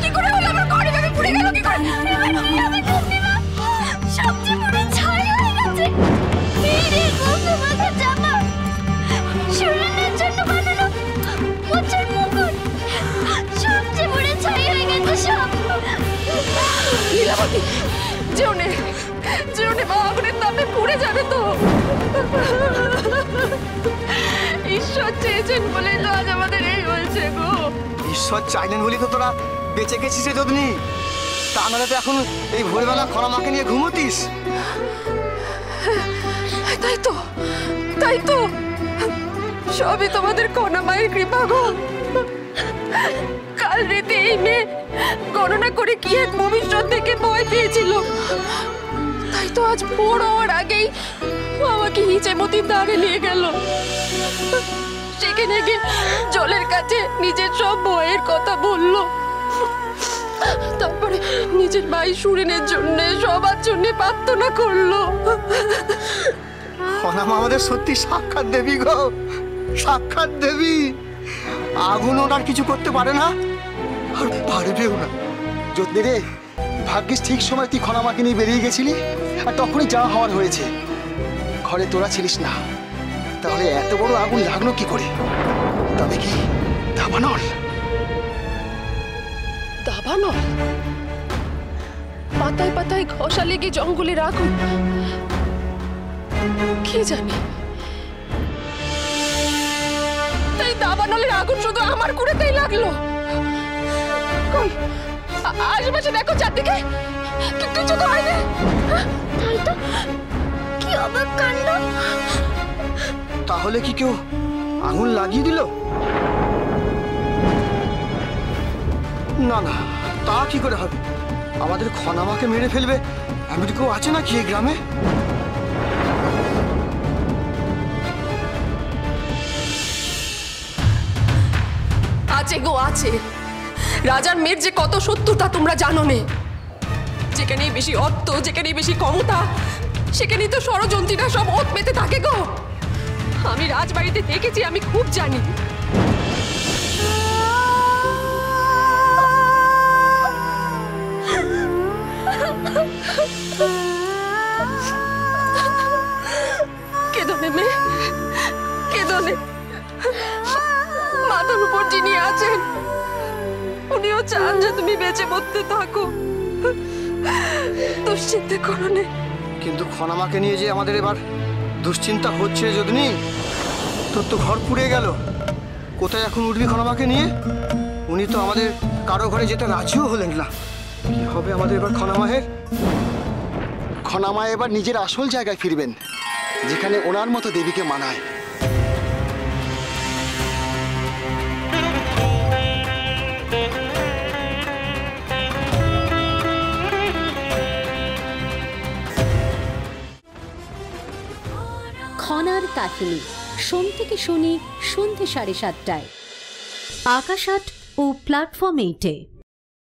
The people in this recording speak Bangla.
কি করে হলো? আমার ঘরে ভাবে পুড়ে গেল কি করে? সবজি পুরো ছাই হয়ে গেছে। এই রে গোপু মাথা জামা সুরেনের জন্য বানানো মোচার মুকুট সবজি পুরো ছাই হয়ে গেছে সব। লীলাবতী যেওনে যেওনে মা, আগুনের তাপে পুড়ে যাবে তো। ঈশ্বর চেয়েছেন বলে তো আজ আমাদের এই হয়েছে গো। ঈশ্বর চাইলেন বলি তো তোরা বেঁচে গেছিস রে যদনি। তা নাহলে তো এখন এই ভোরবেলা খনামাকে নিয়ে ঘুমোতিস। তাই তো তাই তো, সবই তোমাদের কণা মায়ের কৃপা গো। কাল রাতে এই মেয়ে গণনা করে কি এক ভবিষ্যৎ থেকে ভয় পেয়েছিল, তাই তো আজ ভোর হওয়ার আগেই আমাকে হিচেমতির দ্বারে নিয়ে গেল। সেখানে গিয়ে জলের কাছে নিজের সব ভয়ের কথা বলল। তারপরে নিজের ভাই সুরেনের জন্য সবার জন্য প্রার্থনা করলো। খনামা আমাদের সত্যি সাক্ষাৎ দেবী গো, সাক্ষাৎ দেবী। আগুন ওনার কিছু করতে পারে না, আর পারবেও না। যতনি রে, ভাগ্যিস ঠিক সময় তুই খনামাকে নিয়ে বেরিয়ে গেছিলি, আর তখনই যা হওয়ার হয়েছে। ঘরে তোরা ছিলিস না, তাহলে এত বড় আগুন লাগলো কি করে? তবে কি দাবানল? দাবানল? পাতায় পাতায় ঘষা লেগে জঙ্গলের আগুন, কি জানি। তাই দাবানলের আগুন শুধু আমার কুড়েতেই লাগলো? কই আশেপাশে দেখো, চারদিকে কিছু তো হয়নি। তাই তো, কি অবাক কাণ্ড। তাহলে কি কেউ আগুন লাগিয়ে দিল? না না, তা কি করে হবে? আমাদের খনামাকে মেরে ফেলবে এমন কেউ আছে নাকি এই গ্রামে? আছে গো আছে। রাজার মেয়ের যে কত শত্রুতা তোমরা জানো নে। যেখানেই বেশি অর্থ, যেখানেই বেশি ক্ষমতা, সেখানেই তো ষড়যন্ত্রীরা সব ওত পেতে থাকে গো। আমি রাজবাড়িতে দেখেছি, আমি খুব জানি। কেদনে মেয়ে, কেদনে। মাথার উপর যিনি আছেন উনিও চান যে তুমি বেঁচে মরতে থাকো। দুশ্চিন্তা করো নে। কিন্তু খনামাকে নিয়ে যে আমাদের এবার দুশ্চিন্তা হচ্ছে যদনি। তোর তো ঘর পুড়ে গেল, কোথায় এখন উঠবি খনামাকে নিয়ে? উনি তো আমাদের কারো ঘরে যেতে রাজিও হলেন না। কি হবে আমাদের এবার খনামায়ের? খনামা এবার নিজের আসল জায়গায় ফিরবেন, যেখানে ওনার মতো দেবীকে মানায়। খনার কাহিনী সোম থেকে শনি সন্ধ্যে 7:30টায় আকাশ আট ও প্ল্যাটফর্ম 8-এ।